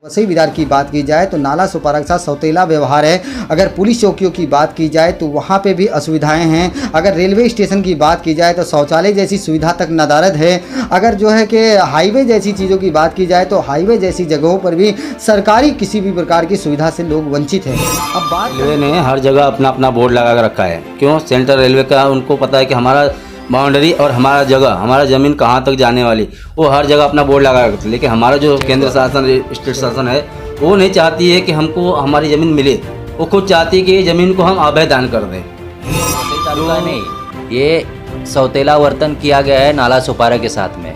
वसई विरार की बात की जाए तो नाला सुपारा के साथ सौतेला व्यवहार है। अगर पुलिस चौकियों की बात की जाए तो वहाँ पे भी असुविधाएं हैं। अगर रेलवे स्टेशन की बात की जाए तो शौचालय जैसी सुविधा तक नदारद है। अगर जो है कि हाईवे जैसी चीज़ों की बात की जाए तो हाईवे जैसी जगहों पर भी सरकारी किसी भी प्रकार की सुविधा से लोग वंचित हैं। अब बात रेलवे ने हर जगह अपना अपना बोर्ड लगा कर रखा है। क्यों? सेंट्रल रेलवे का उनको पता है कि हमारा बाउंड्री और हमारा जगह, हमारा ज़मीन कहाँ तक जाने वाली, वो हर जगह अपना बोर्ड लगा रखते हैं। लेकिन हमारा जो केंद्र शासन, स्टेट शासन है, वो नहीं चाहती है कि हमको हमारी ज़मीन मिले। वो खुद चाहती है कि ये ज़मीन को हम अवैध दान कर दें। तालुका नहीं, ये सौतेला वर्तन किया गया है नाला सुपारा के साथ में।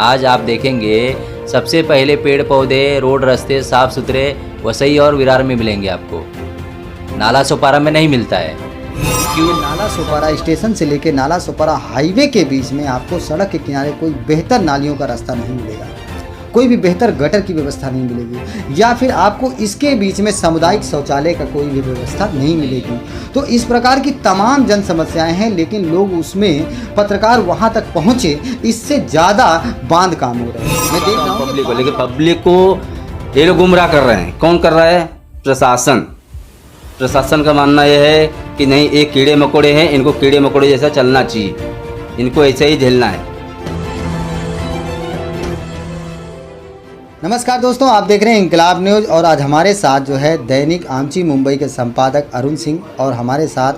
आज आप देखेंगे सबसे पहले पेड़ पौधे, रोड, रास्ते साफ सुथरे वसई और विरार में मिलेंगे आपको, नाला सुपारा में नहीं मिलता है। क्यों? नाला सुपारा स्टेशन से लेकर नाला सुपारा हाईवे के बीच में आपको सड़क के किनारे कोई बेहतर नालियों का रास्ता नहीं मिलेगा, कोई भी बेहतर गटर की व्यवस्था नहीं मिलेगी, या फिर आपको इसके बीच में सामुदायिक शौचालय का कोई भी व्यवस्था नहीं मिलेगी। तो इस प्रकार की तमाम जन समस्याएं हैं, लेकिन लोग उसमें पत्रकार वहां तक पहुंचे इससे ज़्यादा बांध काम हो रहे हैं। मैं देख रहा हूँ पब्लिक को, लेकिन पब्लिक को ये लोग गुमराह कर रहे हैं। कौन कर रहा है? प्रशासन। प्रशासन का मानना यह है कि नहीं, ये कीड़े मकोड़े हैं, इनको कीड़े मकोड़े जैसा चलना चाहिए, इनको ऐसे ही झेलना है। नमस्कार दोस्तों, आप देख रहे हैं इंकलाब न्यूज़ और आज हमारे साथ जो है दैनिक आमची मुंबई के संपादक अरुण सिंह और हमारे साथ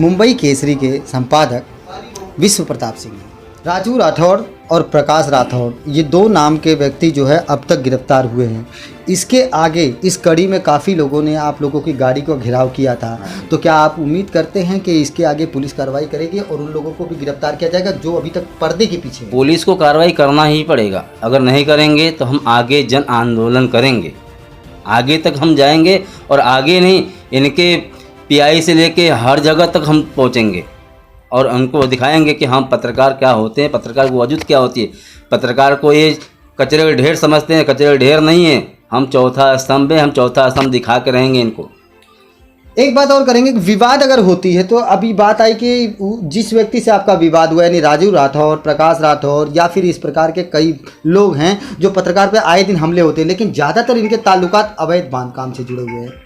मुंबई केसरी के संपादक विश्व प्रताप सिंह। राजू राठौड़ और प्रकाश राठौड़, ये दो नाम के व्यक्ति जो है अब तक गिरफ्तार हुए हैं। इसके आगे इस कड़ी में काफ़ी लोगों ने आप लोगों की गाड़ी को घेराव किया था, तो क्या आप उम्मीद करते हैं कि इसके आगे पुलिस कार्रवाई करेगी और उन लोगों को भी गिरफ्तार किया जाएगा जो अभी तक पर्दे के पीछे हैं? पुलिस को कार्रवाई करना ही पड़ेगा। अगर नहीं करेंगे तो हम आगे जन आंदोलन करेंगे, आगे तक हम जाएंगे और आगे नहीं, इनके पीआई से लेके हर जगह तक हम पहुँचेंगे और उनको दिखाएंगे कि हम पत्रकार क्या होते हैं, पत्रकार की वजूद क्या होती है। पत्रकार को ये कचरे का ढेर समझते हैं, कचरे का ढेर नहीं है। हम चौथा स्तंभ है, हम चौथा स्तंभ दिखा के रहेंगे इनको। एक बात और करेंगे, विवाद अगर होती है तो अभी बात आई कि जिस व्यक्ति से आपका विवाद हुआ, यानी राजू राठौर, प्रकाश राठौर या फिर इस प्रकार के कई लोग हैं जो पत्रकार पे आए दिन हमले होते हैं, लेकिन ज़्यादातर इनके ताल्लुकात अवैध बांधकाम से जुड़े हुए हैं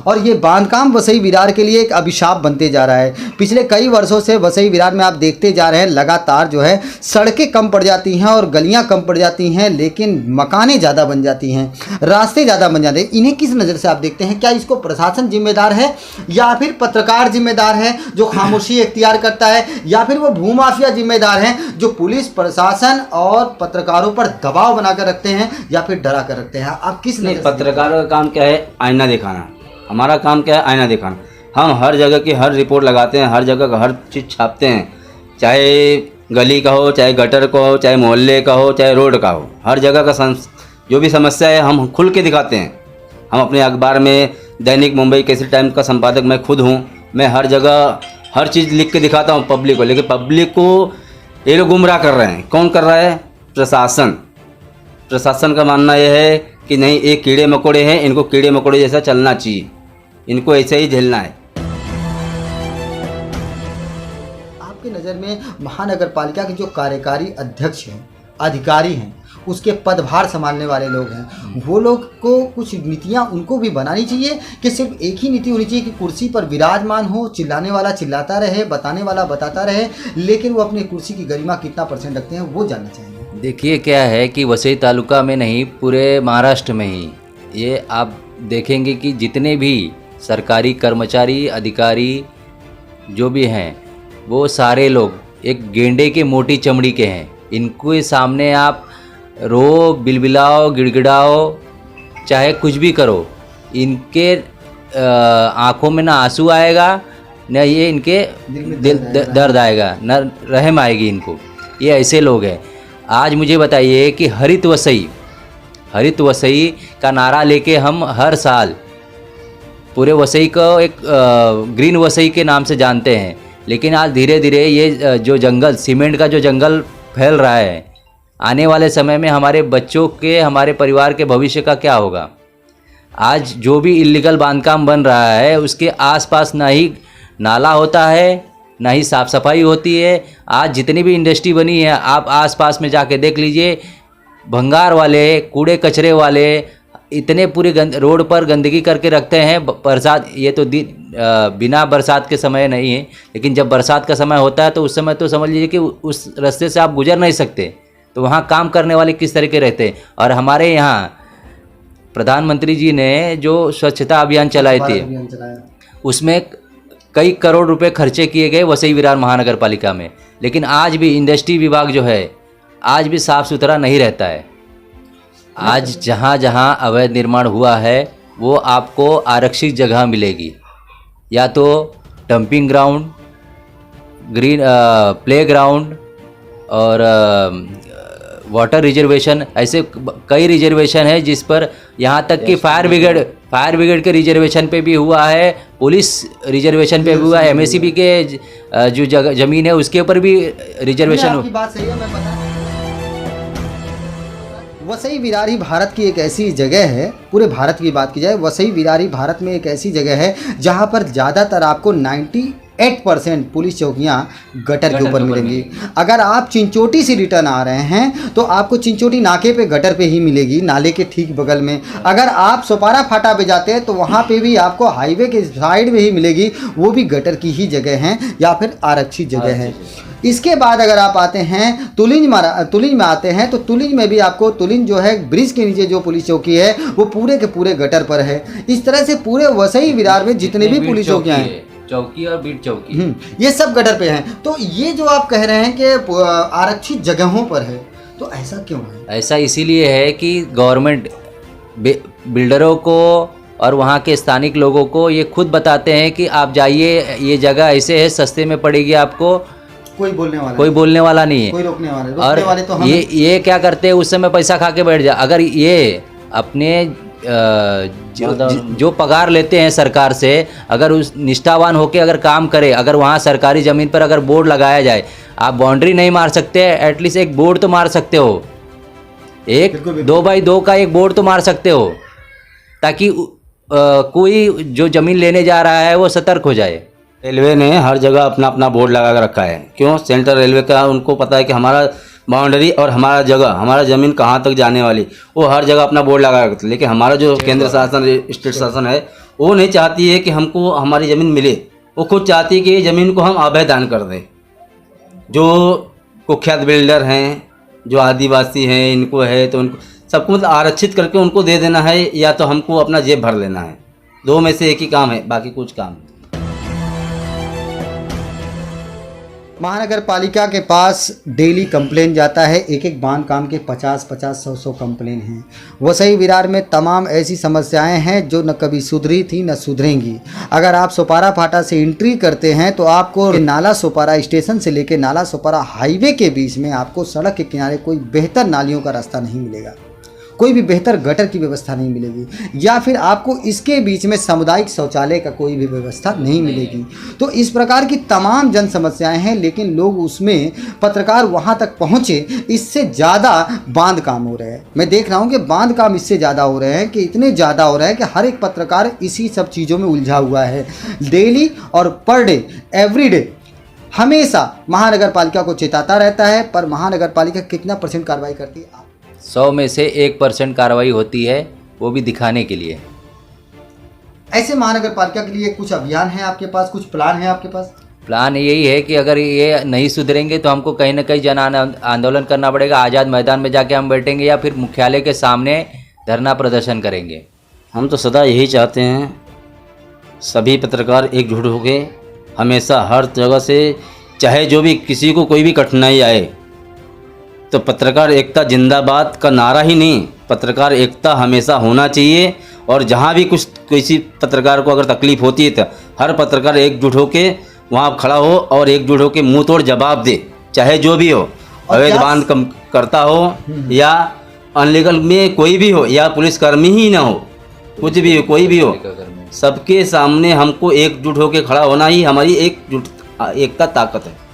और ये बांधकाम वसई विरार के लिए एक अभिशाप बनते जा रहा है। पिछले कई वर्षों से वसई विरार में आप देखते जा रहे हैं लगातार जो है सड़कें कम पड़ जाती हैं और गलियां कम पड़ जाती हैं, लेकिन मकानें ज़्यादा बन जाती हैं, रास्ते ज़्यादा बन जाते हैं। इन्हें किस नज़र से आप देखते हैं? क्या इसको प्रशासन जिम्मेदार है या फिर पत्रकार जिम्मेदार है जो खामोशी इख्तियार करता है, या फिर वो भूमाफिया जिम्मेदार हैं जो पुलिस, प्रशासन और पत्रकारों पर दबाव बनाकर रखते हैं या फिर डरा कर रखते हैं? आप किस नहीं, पत्रकारों का काम क्या है? आईना दिखाना। हमारा काम क्या है? आईना दिखाना। हम हर जगह की हर रिपोर्ट लगाते हैं, हर जगह का हर चीज़ छापते हैं, चाहे गली का हो, चाहे गटर का हो, चाहे मोहल्ले का हो, चाहे रोड का हो। हर जगह का जो भी समस्या है हम खुल के दिखाते हैं। हम अपने अखबार में दैनिक मुंबई केसरी टाइम्स का संपादक मैं खुद हूँ। मैं हर जगह हर चीज़ लिख के दिखाता हूँ पब्लिक को, लेकिन पब्लिक को ये लोग गुमराह कर रहे हैं। कौन कर रहा है? प्रशासन। प्रशासन का मानना यह है कि नहीं, ये कीड़े मकोड़े हैं, इनको कीड़े मकोड़े जैसा चलना चाहिए, इनको ऐसे ही झेलना है। आपकी नज़र में महानगर पालिका के जो कार्यकारी अध्यक्ष हैं, अधिकारी हैं, उसके पदभार संभालने वाले लोग हैं, वो लोग को कुछ नीतियां उनको भी बनानी चाहिए कि सिर्फ एक ही नीति होनी चाहिए कि कुर्सी पर विराजमान हो, चिल्लाने वाला चिल्लाता रहे, बताने वाला बताता रहे, लेकिन वो अपनी कुर्सी की गरिमा कितना % रखते हैं वो जानना चाहेंगे। देखिए क्या है कि वसई तालुका में नहीं, पूरे महाराष्ट्र में ही ये आप देखेंगे कि जितने भी सरकारी कर्मचारी, अधिकारी जो भी हैं, वो सारे लोग एक गेंडे के मोटी चमड़ी के हैं। इनको सामने आप रो, बिलबिलाओ, गिड़गिड़ाओ, चाहे कुछ भी करो, इनके आँखों में ना आंसू आएगा, न ये इनके दिल दर्द आएगा, न रहम आएगी इनको। ये ऐसे लोग हैं। आज मुझे बताइए कि हरित वसई का नारा लेके हम हर साल पूरे वसई को एक ग्रीन वसई के नाम से जानते हैं, लेकिन आज धीरे धीरे ये जो जंगल, सीमेंट का जो जंगल फैल रहा है, आने वाले समय में हमारे बच्चों के, हमारे परिवार के भविष्य का क्या होगा? आज जो भी इल्लीगल बांधकाम बन रहा है उसके आसपास ना ही नाला होता है, ना ही साफ़ सफाई होती है। आज जितनी भी इंडस्ट्री बनी है, आप आसपास में जाके देख लीजिए, भंगार वाले, कूड़े कचरे वाले इतने पूरे रोड पर गंदगी करके रखते हैं। बरसात, ये तो बिना बरसात के समय नहीं है, लेकिन जब बरसात का समय होता है तो उस समय तो समझ लीजिए कि उस रास्ते से आप गुजर नहीं सकते। तो वहाँ काम करने वाले किस तरह के रहते हैं। और हमारे यहाँ प्रधानमंत्री जी ने जो स्वच्छता अभियान चलाए थे, उसमें कई करोड़ रुपए खर्चे किए गए वसई विरार महानगर पालिका में, लेकिन आज भी इंडस्ट्री विभाग जो है आज भी साफ़ सुथरा नहीं रहता है। आज जहाँ जहाँ अवैध निर्माण हुआ है वो आपको आरक्षित जगह मिलेगी, या तो dumping ground, green play ground और वाटर रिजर्वेशन, ऐसे कई रिजर्वेशन है जिस पर यहाँ तक कि फायर ब्रिगेड के रिजर्वेशन पे भी हुआ है, पुलिस रिजर्वेशन पे भी हुआ है, एमएससीबी के जो जगह ज़मीन है उसके ऊपर भी रिजर्वेशन। आपकी बात सही है, मैं बता वसई विरार ही भारत की एक ऐसी जगह है, पूरे भारत की बात की जाए वसई विरार ही भारत में एक ऐसी जगह है जहां पर ज़्यादातर आपको 98% पुलिस चौकियां गटर के ऊपर मिलेंगी। अगर आप चिंचोटी से रिटर्न आ रहे हैं तो आपको चिंचोटी नाके पे गटर पे ही मिलेगी, नाले के ठीक बगल में। अगर आप सोपारा फाटा पे जाते हैं तो वहाँ पे भी आपको हाईवे के साइड में ही मिलेगी, वो भी गटर की ही जगह है या फिर आरक्षित जगह है। इसके बाद अगर आप आते हैं तुलिंज में आते हैं तो तुलिंज में भी आपको, तुलिंज जो है ब्रिज के नीचे जो पुलिस चौकी है वो पूरे के पूरे गटर पर है। इस तरह से पूरे वसई विरार में जितने भी पुलिस चौकियां हैं, चौकी और बीट चौकी, ये सब गटर पे हैं। तो ये जो आप कह रहे हैं कि आरक्षित जगहों पर है, तो ऐसा क्यों है? ऐसा इसीलिए है कि गवर्नमेंट बिल्डरों को और वहाँ के स्थानिक लोगों को ये खुद बताते हैं कि आप जाइए, ये जगह ऐसे है, सस्ते में पड़ेगी आपको, कोई बोलने वाला नहीं है, कोई रोकने वाले तो हम। ये क्या करते हैं, उस समय पैसा खा के बैठ जाए। अगर ये अपने जो पगार लेते हैं सरकार से, अगर उस निष्ठावान होकर अगर काम करे, अगर वहाँ सरकारी ज़मीन पर अगर बोर्ड लगाया जाए, आप बाउंड्री नहीं मार सकते, एटलीस्ट एक बोर्ड तो मार सकते हो, एक 2x2 का एक बोर्ड तो मार सकते हो, ताकि कोई जो ज़मीन लेने जा रहा है वो सतर्क हो जाए। रेलवे ने हर जगह अपना अपना बोर्ड लगा कर रखा है। क्यों? सेंट्रल रेलवे का उनको पता है कि हमारा बाउंड्री और हमारा जगह, हमारा ज़मीन कहाँ तक जाने वाली, वो हर जगह अपना बोर्ड लगा रखते हैं। लेकिन हमारा जो केंद्र शासन, स्टेट शासन है, वो नहीं चाहती है कि हमको हमारी ज़मीन मिले। वो खुद चाहती है कि ये ज़मीन को हम अवैध दान कर दें। जो कुख्यात बिल्डर हैं, जो आदिवासी हैं, इनको है तो उनको सबको मतलब आरक्षित करके उनको दे देना है, या तो हमको अपना जेब भर लेना है। दो में से एक ही काम है, बाकी कुछ काम नहीं। महानगर पालिका के पास डेली कंप्लेन जाता है, एक एक बांध काम के 50-50, 100-100 कंप्लेन हैं। वसई विरार में तमाम ऐसी समस्याएं हैं जो न कभी सुधरी थी न सुधरेंगी। अगर आप सोपारा फाटा से एंट्री करते हैं तो आपको नाला सोपारा स्टेशन से लेकर नाला सोपारा हाईवे के बीच में आपको सड़क के किनारे कोई बेहतर नालियों का रास्ता नहीं मिलेगा, कोई भी बेहतर गटर की व्यवस्था नहीं मिलेगी, या फिर आपको इसके बीच में सामुदायिक शौचालय का कोई भी व्यवस्था नहीं मिलेगी। तो इस प्रकार की तमाम जन समस्याएं हैं, लेकिन लोग उसमें, पत्रकार वहां तक पहुंचे, इससे ज़्यादा बांध काम हो रहे हैं। मैं देख रहा हूं कि बांध काम इससे ज़्यादा हो रहे हैं, कि इतने ज़्यादा हो रहे हैं कि हर एक पत्रकार इसी सब चीज़ों में उलझा हुआ है। डेली और पर डे, एवरी डे हमेशा महानगर पालिका को चेताता रहता है, पर महानगर पालिका कितना % कार्रवाई करती है? 100 में से 1% कार्रवाई होती है, वो भी दिखाने के लिए। ऐसे महानगर पालिका के लिए कुछ अभियान है आपके पास, कुछ प्लान है आपके पास? प्लान यही है कि अगर ये नहीं सुधरेंगे तो हमको कहीं ना कहीं जन आंदोलन करना पड़ेगा। आज़ाद मैदान में जाके हम बैठेंगे या फिर मुख्यालय के सामने धरना प्रदर्शन करेंगे। हम तो सदा यही चाहते हैं, सभी पत्रकार एकजुट होकर हमेशा हर जगह से, चाहे जो भी किसी को कोई भी कठिनाई आए, तो पत्रकार एकता जिंदाबाद का नारा ही नहीं, पत्रकार एकता हमेशा होना चाहिए। और जहाँ भी कुछ किसी पत्रकार को अगर तकलीफ़ होती है तो हर पत्रकार एकजुट होकर वहाँ खड़ा हो और एकजुट होकर मुंह तोड़ जवाब दे, चाहे जो भी हो, अवैध बांध कम करता हो या अनलीगल में कोई भी हो, या पुलिसकर्मी ही ना हो, कुछ भी हो, कोई भी हो, सबके सामने हमको एकजुट होकर खड़ा होना ही हमारी एकता ताकत है।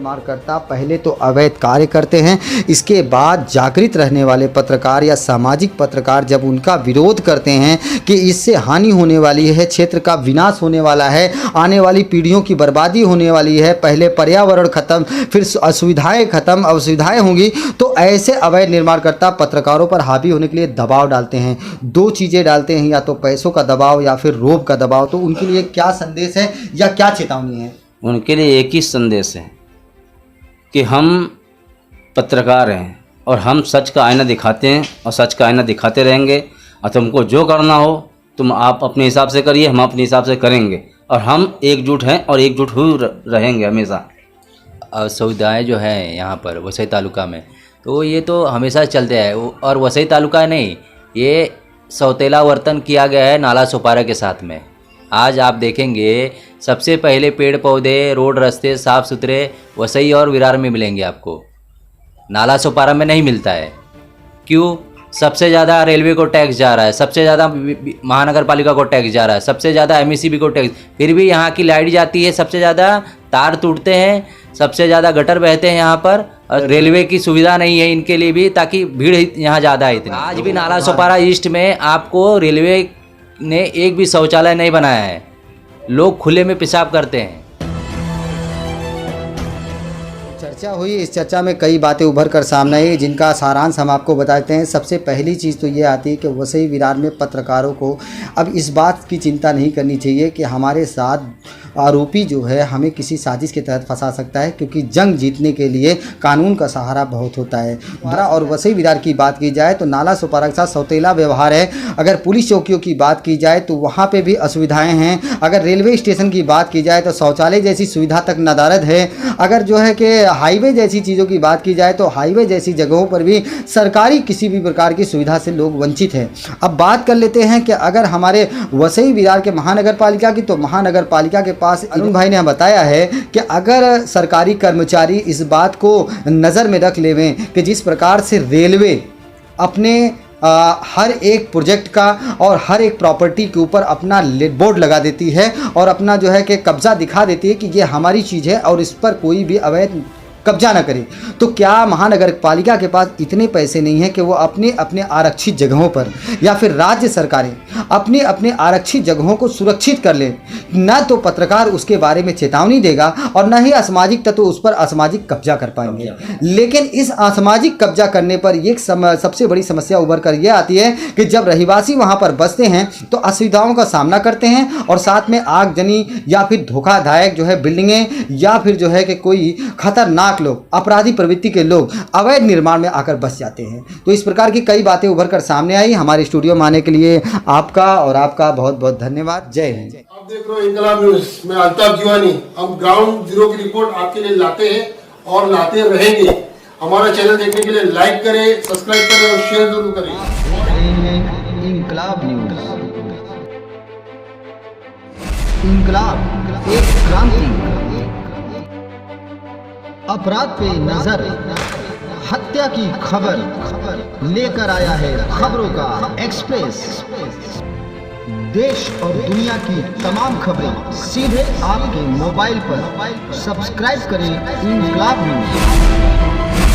निर्माणकर्ता पहले तो अवैध कार्य करते हैं, इसके बाद जागृत रहने वाले पत्रकार या सामाजिक पत्रकार जब उनका विरोध करते हैं कि इससे हानि होने वाली है, क्षेत्र का विनाश होने वाला है, आने वाली पीढ़ियों की बर्बादी होने वाली है, पहले पर्यावरण खत्म, फिर असुविधाएं खत्म, असुविधाएं होंगी, तो ऐसे अवैध निर्माणकर्ता पत्रकारों पर हावी होने के लिए दबाव डालते हैं। दो चीज़ें डालते हैं, या तो पैसों का दबाव या फिर रोब का दबाव। तो उनके लिए क्या संदेश है या क्या चेतावनी है? उनके लिए एक ही संदेश है कि हम पत्रकार हैं और हम सच का आईना दिखाते हैं और सच का आईना दिखाते रहेंगे। और तुमको जो करना हो तुम आप अपने हिसाब से करिए, हम अपने हिसाब से करेंगे, और हम एकजुट हैं और एकजुट ही रहेंगे हमेशा। सुविधाएँ जो हैं यहाँ पर वसई तालुका में, तो ये तो हमेशा चलते हैं। और वसई तालुका नहीं, ये सौतेला वर्तन किया गया है नाला सोपारा के साथ में। आज आप देखेंगे सबसे पहले पेड़ पौधे, रोड, रास्ते साफ़ सुथरे वसई और विरार में मिलेंगे आपको, नाला सोपारा में नहीं मिलता है। क्यों? सबसे ज़्यादा रेलवे को टैक्स जा रहा है, सबसे ज़्यादा महानगर पालिका को टैक्स जा रहा है, सबसे ज़्यादा एमईसीबी को टैक्स, फिर भी यहाँ की लाइट जाती है, सबसे ज़्यादा तार टूटते हैं, सबसे ज़्यादा गटर बहते हैं यहाँ पर, और रेलवे की सुविधा नहीं है इनके लिए भी, ताकि भीड़ यहाँ ज़्यादा है इतनी। आज भी नाला सोपारा ईस्ट में आपको रेलवे ने एक भी शौचालय नहीं बनाया है, लोग खुले में पेशाब करते हैं। चर्चा हुई, इस चर्चा में कई बातें उभर कर सामने आई, जिनका सारांश हम आपको बताते हैं। सबसे पहली चीज़ तो ये आती है कि वसई विरार में पत्रकारों को अब इस बात की चिंता नहीं करनी चाहिए कि हमारे साथ आरोपी जो है हमें किसी साजिश के तहत फंसा सकता है, क्योंकि जंग जीतने के लिए कानून का सहारा बहुत होता है। और वसई विरार की बात की जाए तो नाला सोपारा के साथ सौतेला व्यवहार है। अगर पुलिस चौकियों की बात की जाए तो वहाँ पे भी असुविधाएं हैं। अगर रेलवे स्टेशन की बात की जाए तो शौचालय जैसी सुविधा तक नदारद है। अगर जो है कि हाईवे जैसी चीज़ों की बात की जाए तो हाईवे जैसी जगहों पर भी सरकारी किसी भी प्रकार की सुविधा से लोग वंचित हैं। अब बात कर लेते हैं कि अगर हमारे वसई विरार के महानगर पालिका की, तो महानगर पालिका के पास अरुण भाई ने बताया है कि अगर सरकारी कर्मचारी इस बात को नज़र में रख लेवें कि जिस प्रकार से रेलवे अपने हर एक प्रोजेक्ट का और हर एक प्रॉपर्टी के ऊपर अपना बोर्ड लगा देती है और अपना जो है कि कब्जा दिखा देती है कि ये हमारी चीज़ है और इस पर कोई भी अवैध कब्जा ना करे, तो क्या महानगर पालिका के पास इतने पैसे नहीं हैं कि वो अपने अपने आरक्षित जगहों पर या फिर राज्य सरकारें अपने अपने आरक्षित जगहों को सुरक्षित कर ले? ना तो पत्रकार उसके बारे में चेतावनी देगा और न ही असामाजिक तत्व उस पर असामाजिक कब्जा कर पाएंगे। लेकिन इस असामाजिक कब्जा करने पर एक सबसे बड़ी समस्या उभर कर यह आती है कि जब रहीवासी वहाँ पर बसते हैं तो असुविधाओं का सामना करते हैं और साथ में आगजनी या फिर धोखादायक जो है बिल्डिंगें या फिर जो है कि कोई खतरनाक लोग, अपराधी प्रवृत्ति के लोग अवैध निर्माण में आकर बस जाते हैं। तो इस प्रकार की कई बातें उभर कर सामने आई। हमारे स्टूडियो में आने के लिए आपका और आपका बहुत बहुत धन्यवाद। जय हिंद। आप देख रहे हो इनकलाब न्यूज, मैं अल्ताफ जीवानी। हम ग्राउंड जीरो की रिपोर्ट आपके लिए लाते हैं और लाते रहेंगे। हमारा चैनल देखने के लिए लाइक करें, सब्सक्राइब करें और शेयर जरूर करें। इनकलाब न्यूज, इनकलाब एक क्रांति, अपराध पे नजर, हत्या की खबर लेकर आया है खबरों का एक्सप्रेस। देश और दुनिया की तमाम खबरें सीधे आपके मोबाइल पर। सब्सक्राइब करें इनकलाब न्यूज।